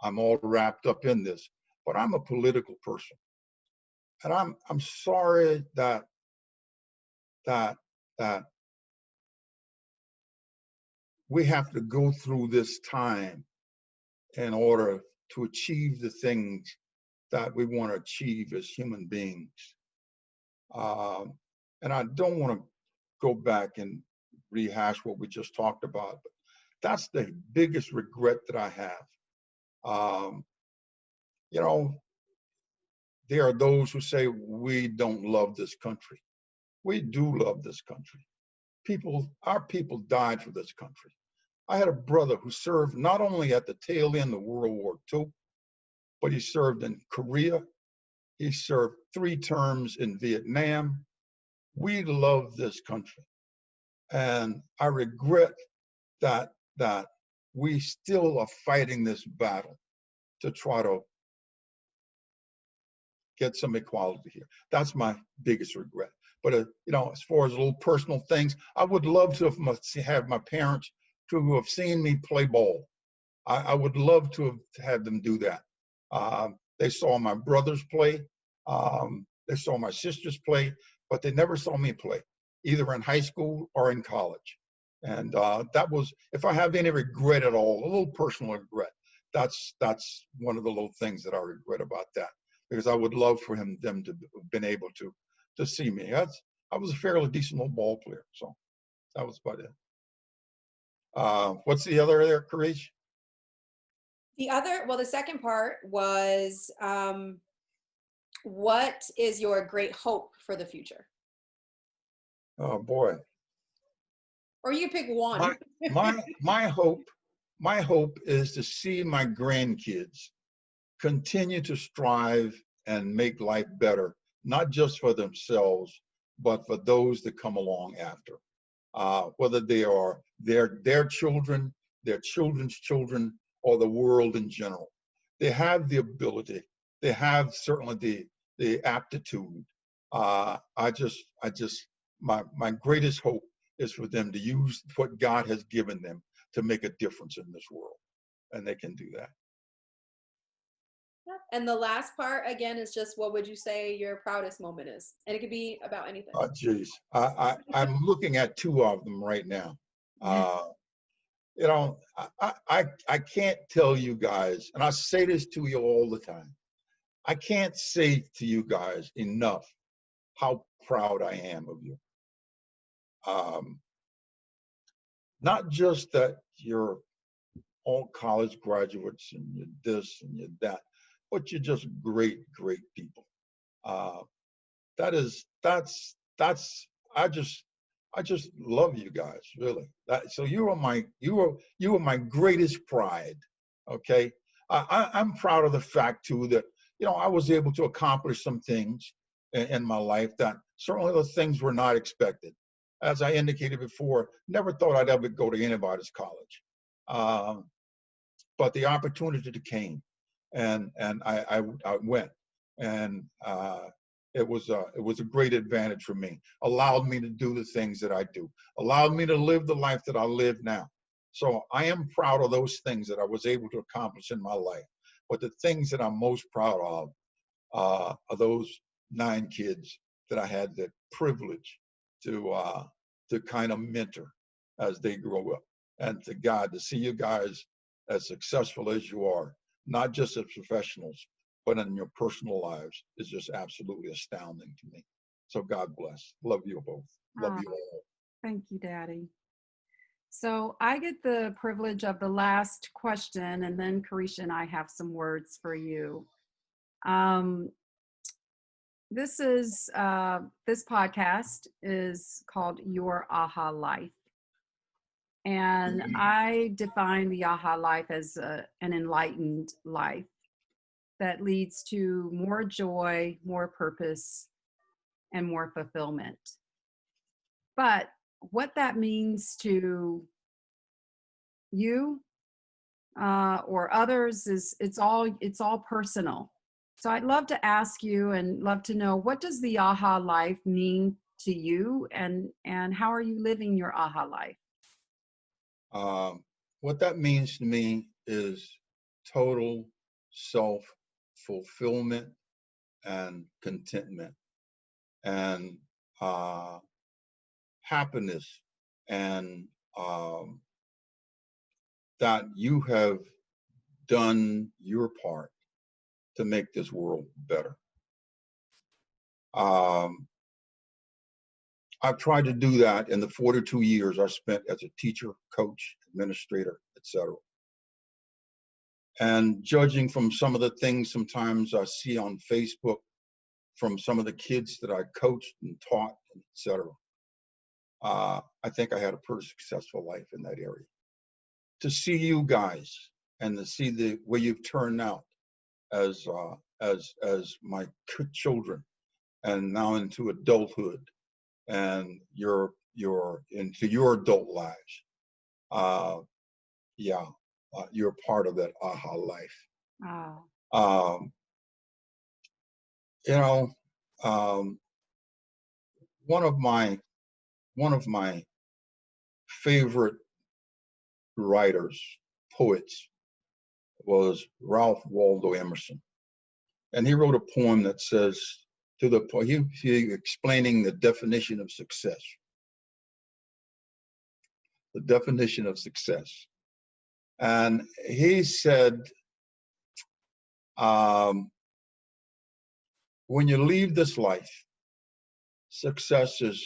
I'm all wrapped up in this, but I'm a political person, and I'm sorry that that we have to go through this time in order to achieve the things that we want to achieve as human beings. Um, and I don't want to go back and rehash what we just talked about, but that's the biggest regret that I have. Um, you know, there are those who say we don't love this country. We do love this country. Our people died for this country. I had a brother who served not only at the tail end of World War II, but he served in Korea. He served 3 terms in Vietnam. We love this country. And I regret that we still are fighting this battle to try to get some equality here. That's my biggest regret. But you know, as far as little personal things, I would love to have my parents to have seen me play ball. I would love to have had them do that. They saw my brothers play. They saw my sisters play, but they never saw me play, either in high school or in college. And that was, if I have any regret at all, a little personal regret, that's one of the little things that I regret about that, because I would love for them to have been able to see me. I was a fairly decent little ball player, so that was about it. What's the other there, Karish? The second part was, what is your great hope for the future? Oh boy. Or you pick one. My hope is to see my grandkids continue to strive and make life better, not just for themselves, but for those that come along after. Whether they are their children, their children's children, or the world in general. They have the ability. They have certainly the aptitude. My greatest hope is for them to use what God has given them to make a difference in this world, and they can do that. And the last part again is just, what would you say your proudest moment is? And it could be about anything. Oh, geez, I'm looking at 2 of them right now. You know, I can't tell you guys, and I say this to you all the time. I can't say to you guys enough how proud I am of you. Not just that you're all college graduates and you're this and you're that, but you're just great people. That's I just love you guys, really. So you are my greatest pride. Okay, I'm proud of the fact too that, you know, I was able to accomplish some things in my life that certainly those things were not expected. As I indicated before, never thought I'd ever go to anybody's college, but the opportunity came, and I went, and it was a great advantage for me. Allowed me to do the things that I do. Allowed me to live the life that I live now. So I am proud of those things that I was able to accomplish in my life. But the things that I'm most proud of are those 9 kids that I had the privilege to kind of mentor as they grow up. And to God, to see you guys as successful as you are, not just as professionals, but in your personal lives, is just absolutely astounding to me. So God bless. Love you both. Love you all. Thank you, Daddy. So I get the privilege of the last question, and then Kerisha and I have some words for you. This podcast is called Your Aha Life. And I define the Aha Life as an enlightened life that leads to more joy, more purpose, and more fulfillment. But what that means to you or others is it's all personal. So I'd love to ask you and love to know, what does the Aha Life mean to you, and how are you living your Aha Life? What that means to me is total self-fulfillment and contentment and happiness, and that you have done your part to make this world better. I've tried to do that in the 42 years I spent as a teacher, coach, administrator, etc. And judging from some of the things sometimes I see on Facebook from some of the kids that I coached and taught, etc., I think I had a pretty successful life in that area. To see you guys and to see the way you've turned out as my children, and now into adulthood, and you're into your adult lives. You're part of that Aha Life. Oh. One of my favorite writers, poets, was Ralph Waldo Emerson. And he wrote a poem that says, he explaining the definition of success. The definition of success. And he said, when you leave this life, success is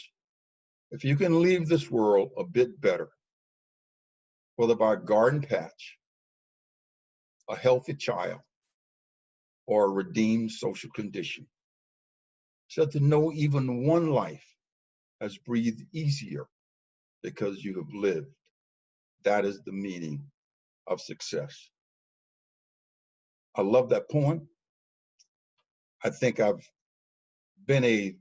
if you can leave this world a bit better, whether by a garden patch, a healthy child, or a redeemed social condition. So to know even one life has breathed easier because you have lived. That is the meaning of success. I love that poem. I think I've been a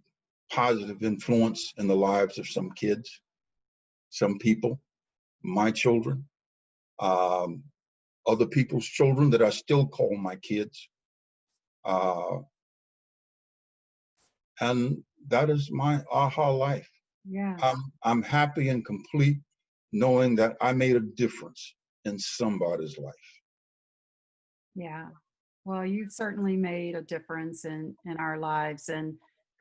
positive influence in the lives of some kids, some people, my children, other people's children that I still call my kids. And that is my Aha Life. Yeah. I'm happy and complete knowing that I made a difference in somebody's life. Yeah. Well, you've certainly made a difference in our lives. And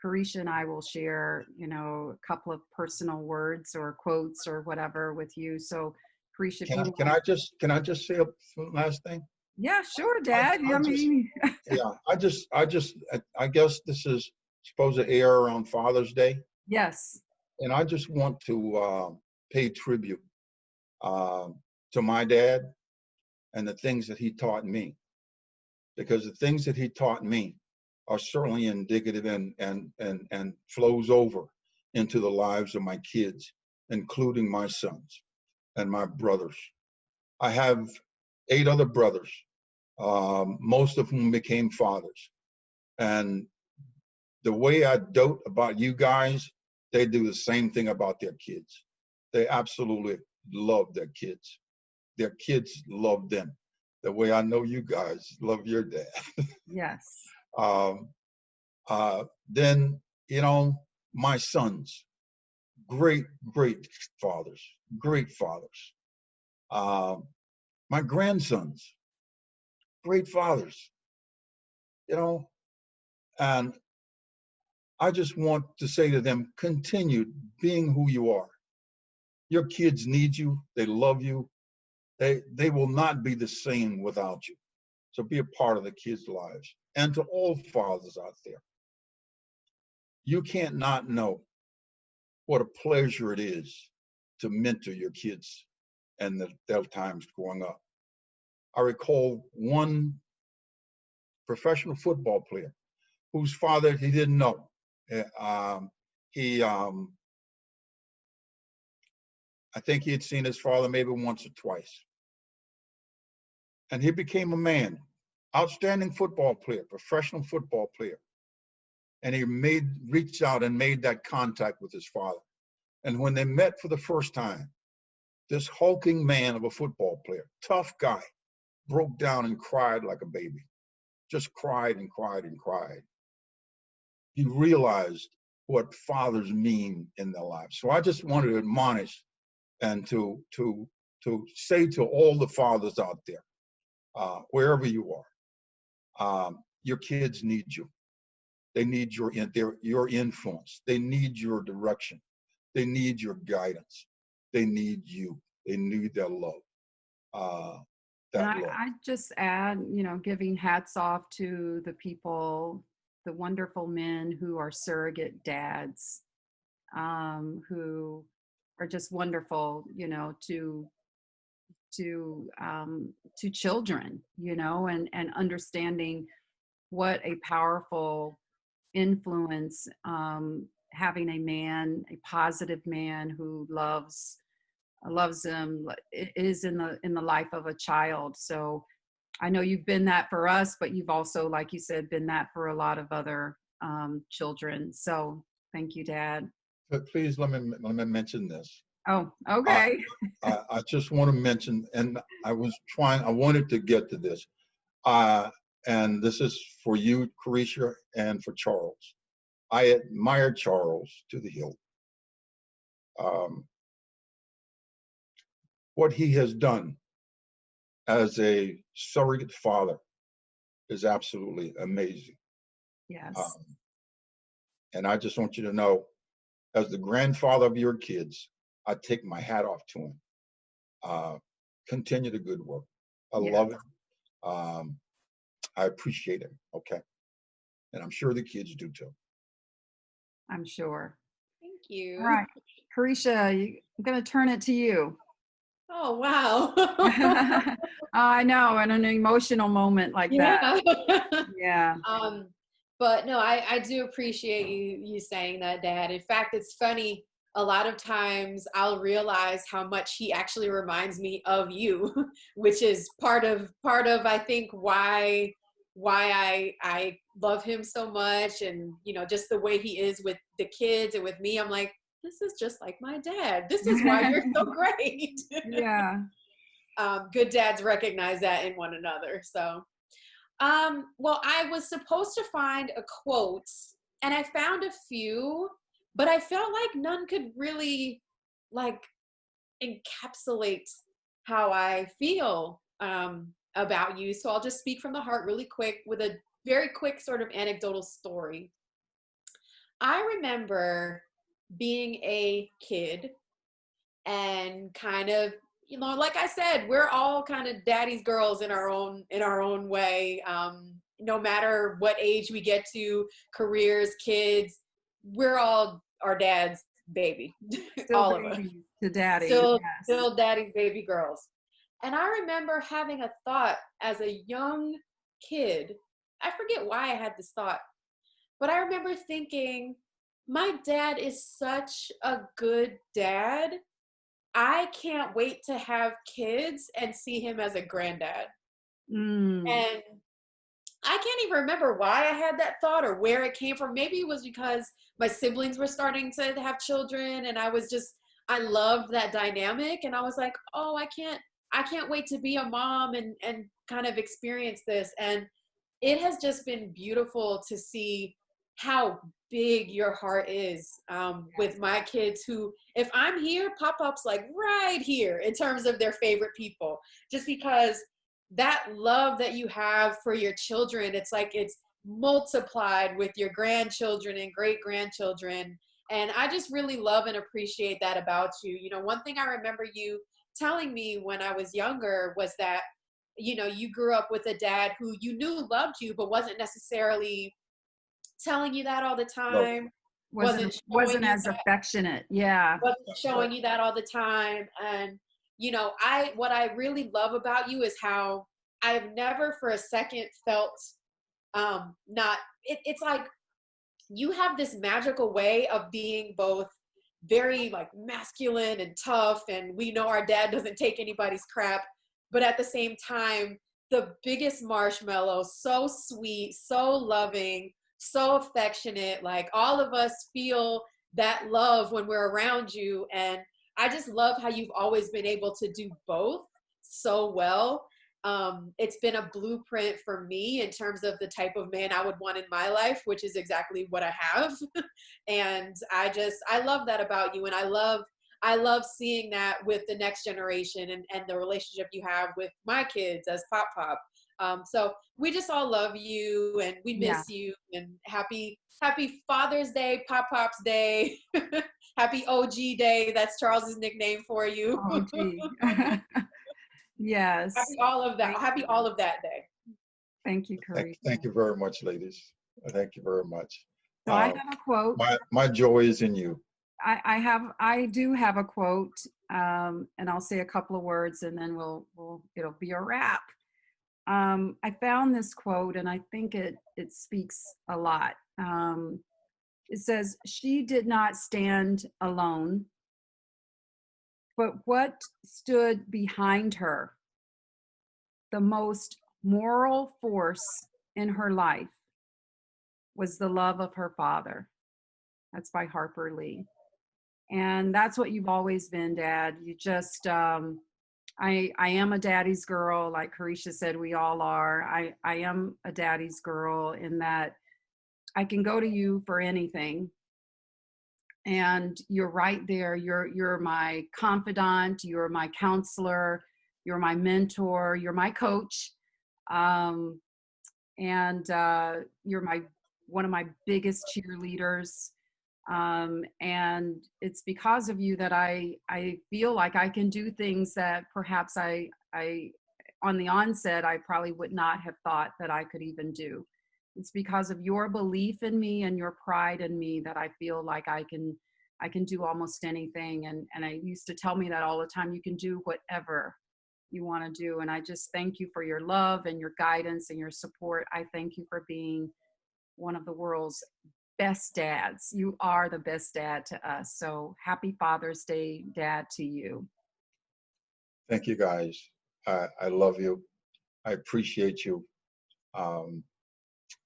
Kerisha and I will share, a couple of personal words or quotes or whatever with you. So, Kerisha, can I just say a last thing? Yeah, sure, Dad. I guess this is supposed to air around Father's Day. Yes. And I just want to pay tribute to my dad and the things that he taught me, because the things that he taught me are certainly indicative and flows over into the lives of my kids, including my sons and my brothers. I have 8 other brothers, most of whom became fathers. And the way I dote about you guys, they do the same thing about their kids. They absolutely love their kids. Their kids love them the way I know you guys love your dad. Yes. Then, my sons, great fathers, great fathers. My grandsons, great fathers, and I just want to say to them, continue being who you are. Your kids need you. They love you. They will not be the same without you. So be a part of the kids' lives. And to all fathers out there, you can't not know what a pleasure it is to mentor your kids and their times growing up. I recall one professional football player whose father he didn't know. I think he had seen his father maybe once or twice. And he became a man, outstanding football player, professional football player. And he reached out and made that contact with his father. And when they met for the first time, this hulking man of a football player, tough guy, broke down and cried like a baby. Just cried and cried and cried. He realized what fathers mean in their lives. So I just wanted to admonish and to say to all the fathers out there, wherever you are, your kids need you. They need your influence. They need your direction. They need your guidance. They need you. They need their love. And I just add, giving hats off to the people, the wonderful men who are surrogate dads, who are just wonderful, to children, and understanding what a powerful influence having a positive man who loves them is in the life of a child. So I know you've been that for us, but you've also, like you said, been that for a lot of other children. So thank you, Dad. But please let me mention this. Oh, okay. I just want to mention, and I wanted to get to this, and this is for you, Kerisha, and for Charles. I admire Charles to the hilt. What he has done as a surrogate father is absolutely amazing. Yes. And I just want you to know, as the grandfather of your kids, I take my hat off to him. Continue the good work. I love him. I appreciate him. Okay. And I'm sure the kids do too. I'm sure. Thank you. All right. Kerisha, I'm going to turn it to you. Oh, wow. I know, in an emotional moment like that. Yeah. But no, I do appreciate you saying that, Dad. In fact, it's funny. A lot of times I'll realize how much he actually reminds me of you, which is part of I think why I love him so much, and just the way he is with the kids and with me. I'm like, this is just like my dad. This is why you're so great. Yeah. Good dads recognize that in one another. So, well, I was supposed to find a quote, and I found a few, but I felt like none could really encapsulate how I feel about you. So I'll just speak from the heart really quick with a very quick sort of anecdotal story. I remember being a kid and kind of, like I said, we're all kind of daddy's girls in our own way. No matter what age we get to, careers, kids, we're all our dad's baby. Still all of us. To daddy. Still daddy's baby girls. And I remember having a thought as a young kid. I forget why I had this thought, but I remember thinking, my dad is such a good dad. I can't wait to have kids and see him as a granddad. And I can't even remember why I had that thought or where it came from. Maybe it was because my siblings were starting to have children, and I loved that dynamic. And I was like, oh, I can't wait to be a mom and kind of experience this. And it has just been beautiful to see how big your heart is with my kids, who, if I'm here, pop-up's like right here in terms of their favorite people, just because that love that you have for your children, it's like it's multiplied with your grandchildren and great grandchildren. And I just really love and appreciate that about you. You know, one thing I remember you telling me when I was younger was that, you know, you grew up with a dad who you knew loved you, but wasn't necessarily telling you that all the No, time, Wasn't as affectionate. Yeah. wasn't showing you that all the time. And, you know, what I really love about you is how I've never for a second felt not, it's like you have this magical way of being both very like masculine and tough, and we know our dad doesn't take anybody's crap, but at the same time, the biggest marshmallow, so sweet, so loving, so affectionate. Like all of us feel that love when we're around you. And I just love how you've always been able to do both so well. It's been a blueprint for me in terms of the type of man I would want in my life, which is exactly what I have. And I love that about you. And I love seeing that with the next generation, and the relationship you have with my kids as Pop Pop. So we just all love you, and we miss you, and happy Father's Day, Pop Pop's Day, happy OG Day. That's Charles's nickname for you. OG. Yes. Happy all of that. Happy all of that day. Thank you, Kerisha. thank you very much, ladies. Thank you very much. So I have a quote. My joy is in you. I do have a quote, and I'll say a couple of words, and then it'll be a wrap. I found this quote, and I think it speaks a lot. It says, "She did not stand alone, but what stood behind her, the most moral force in her life, was the love of her father." That's by Harper Lee. And that's what you've always been, Dad. You just, I am a daddy's girl. Like Kerisha said, we all are. I am a daddy's girl in that I can go to you for anything. And you're right there. You're my confidant. You're my counselor. You're my mentor. You're my coach. And you're one of my biggest cheerleaders. And it's because of you that I feel like I can do things that perhaps I on the onset, I probably would not have thought that I could even do. It's because of your belief in me and your pride in me that I feel like I can do almost anything. And I used to tell me that all the time, you can do whatever you want to do. And I just thank you for your love and your guidance and your support. I thank you for being one of the world's best dads. You are the best dad to us. So happy Father's Day, Dad, to you. Thank you, guys. I love you. I appreciate you.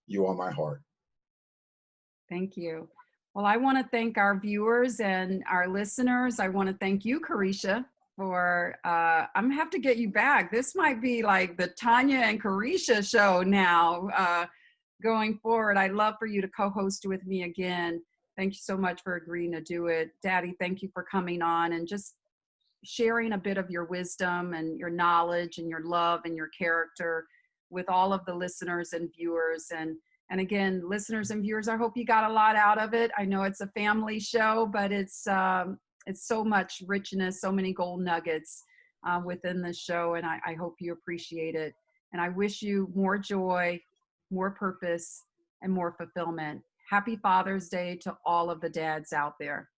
You are my heart. Thank you. Well, I want to thank our viewers and our listeners. I want to thank you, Kerisha, for, I'm gonna have to get you back. This might be like the Tanya and Kerisha show now, going forward. I'd love for you to co-host with me again. Thank you so much for agreeing to do it. Daddy, thank you for coming on and just sharing a bit of your wisdom and your knowledge and your love and your character with all of the listeners and viewers. And again, listeners and viewers, I hope you got a lot out of it. I know it's a family show, but it's so much richness, so many gold nuggets within the show, and I hope you appreciate it. And I wish you more joy, more purpose, and more fulfillment. Happy Father's Day to all of the dads out there.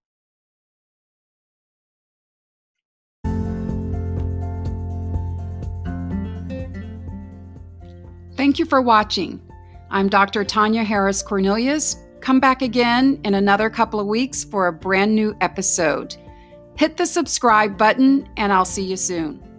Thank you for watching. I'm Dr. Tanya Harris Cornelius. Come back again in another couple of weeks for a brand new episode. Hit the subscribe button, and I'll see you soon.